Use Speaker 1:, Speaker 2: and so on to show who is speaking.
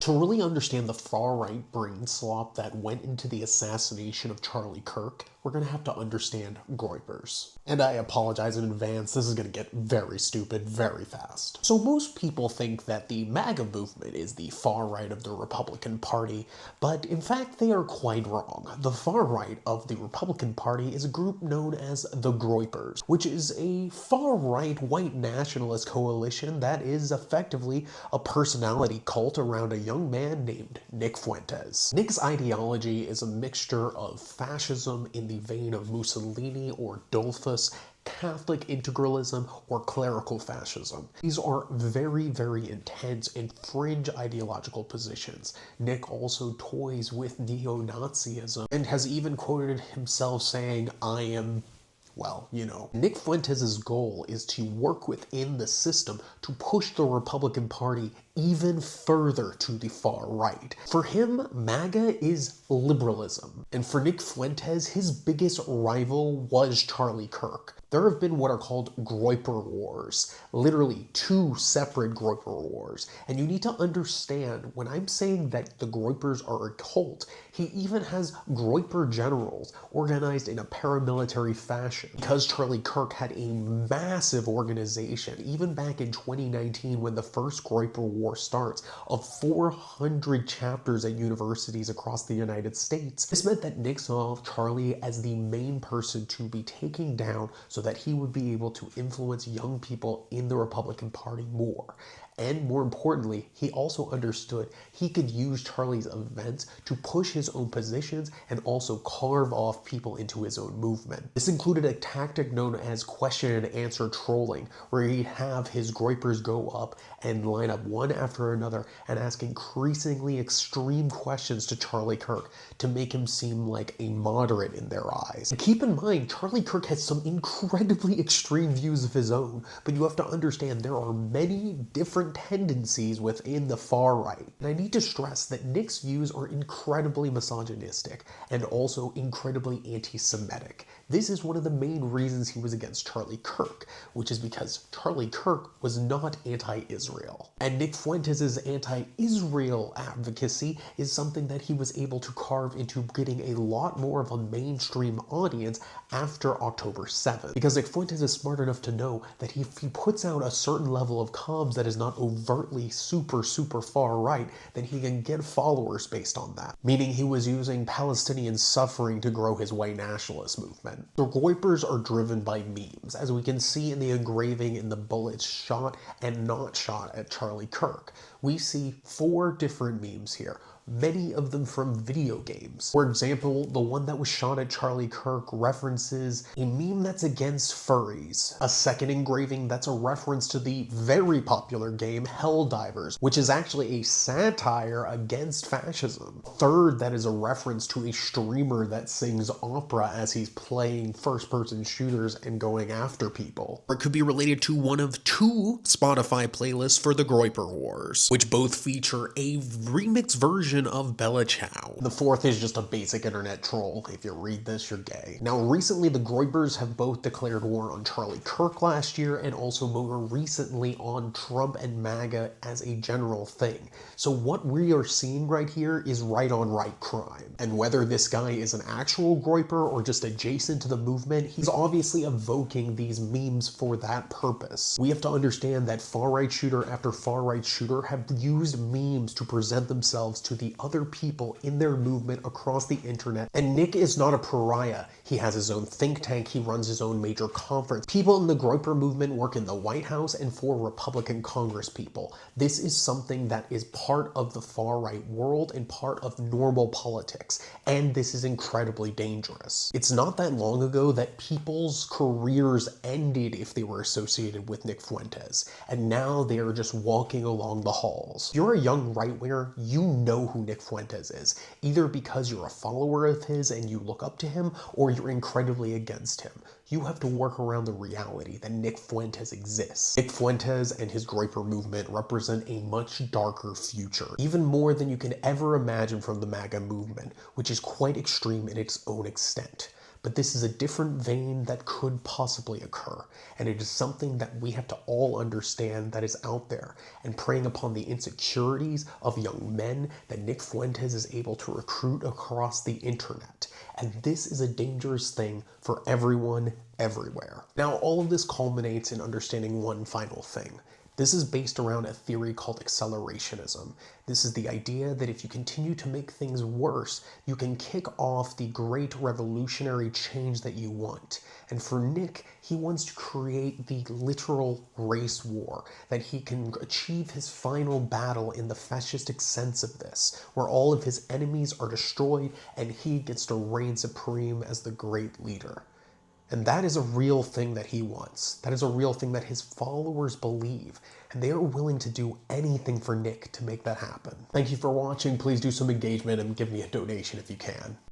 Speaker 1: To really understand the far-right brain slop that went into the assassination of Charlie Kirk, we're going to have to understand Groypers. And I apologize in advance, this is going to get very stupid very fast. So most people think that the MAGA movement is the far right of the Republican Party, but in fact they are quite wrong. The far right of the Republican Party is a group known as the Groypers, which is a far-right white nationalist coalition that is effectively a personality cult around a young man named Nick Fuentes. Nick's ideology is a mixture of fascism in the vein of Mussolini or Dollfuss, Catholic integralism, or clerical fascism. These are very, very intense and fringe ideological positions. Nick also toys with neo-Nazism and has even quoted himself saying, "I am..." well, you know. Nick Fuentes' goal is to work within the system to push the Republican Party even further to the far right. For him, MAGA is liberalism. And for Nick Fuentes, his biggest rival was Charlie Kirk. There have been what are called Groper Wars, literally two separate Groper Wars. And you need to understand, when I'm saying that the Groypers are a cult, he even has Groyper generals organized in a paramilitary fashion. Because Charlie Kirk had a massive organization, even back in 2019 when the first Groper War starts, of 400 chapters at universities across the United States. This meant that Nick saw Charlie as the main person to be taking down so that he would be able to influence young people in the Republican Party more. And more importantly, he also understood he could use Charlie's events to push his own positions and also carve off people into his own movement. This included a tactic known as question and answer trolling, where he'd have his Groypers go up and line up one after another and ask increasingly extreme questions to Charlie Kirk to make him seem like a moderate in their eyes. And keep in mind, Charlie Kirk has some incredibly extreme views of his own, but you have to understand there are many different tendencies within the far right. And I need to stress that Nick's views are incredibly misogynistic and also incredibly anti-Semitic. This is one of the main reasons he was against Charlie Kirk, which is because Charlie Kirk was not anti-Israel. And Nick Fuentes' anti-Israel advocacy is something that he was able to carve into getting a lot more of a mainstream audience after October 7th. Because Nick Fuentes is smart enough to know that if he puts out a certain level of comms that is not overtly super far right, then he can get followers based on that. Meaning he was using Palestinian suffering to grow his white nationalist movement. The Groypers are driven by memes, as we can see in the engraving in the bullets shot and not shot at Charlie Kirk. We see 4 different memes here, many of them from video games. For example, the one that was shot at Charlie Kirk references a meme that's against furries. A second engraving that's a reference to the very popular game Helldivers, which is actually a satire against fascism. A third that is a reference to a streamer that sings opera as he's playing first-person shooters and going after people. Or it could be related to one of 2 Spotify playlists for the Groper Wars, which both feature a remix version of Bella Ciao. The 4th is just a basic internet troll. If you read this, you're gay. Now, recently the Groypers have both declared war on Charlie Kirk last year and also more recently on Trump and MAGA as a general thing. So what we are seeing right here is right on right crime. And whether this guy is an actual Groyper or just adjacent to the movement, he's obviously evoking these memes for that purpose. We have to understand that far-right shooter after far-right shooter have used memes to present themselves to the other people in their movement across the internet. And Nick is not a pariah. He has his own think tank, he runs his own major conference. People in the Groper movement work in the White House and for Republican Congress people. This is something that is part of the far-right world and part of normal politics. And this is incredibly dangerous. It's not that long ago that people's careers ended if they were associated with Nick Fuentes. And now they are just walking along the halls. If you're a young right-winger, you know who Nick Fuentes is, either because you're a follower of his and you look up to him, or you're incredibly against him. You have to work around the reality that Nick Fuentes exists. Nick Fuentes and his Groper movement represent a much darker future, even more than you can ever imagine from the MAGA movement, which is quite extreme in its own extent. But this is a different vein that could possibly occur, and it is something that we have to all understand that is out there, and preying upon the insecurities of young men that Nick Fuentes is able to recruit across the internet. And this is a dangerous thing for everyone, everywhere. Now, all of this culminates in understanding one final thing. This is based around a theory called accelerationism. This is the idea that if you continue to make things worse, you can kick off the great revolutionary change that you want. And for Nick, he wants to create the literal race war, that he can achieve his final battle in the fascistic sense of this, where all of his enemies are destroyed and he gets to reign supreme as the great leader. And that is a real thing that he wants. That is a real thing that his followers believe. And they are willing to do anything for Nick to make that happen. Thank you for watching. Please do some engagement and give me a donation if you can.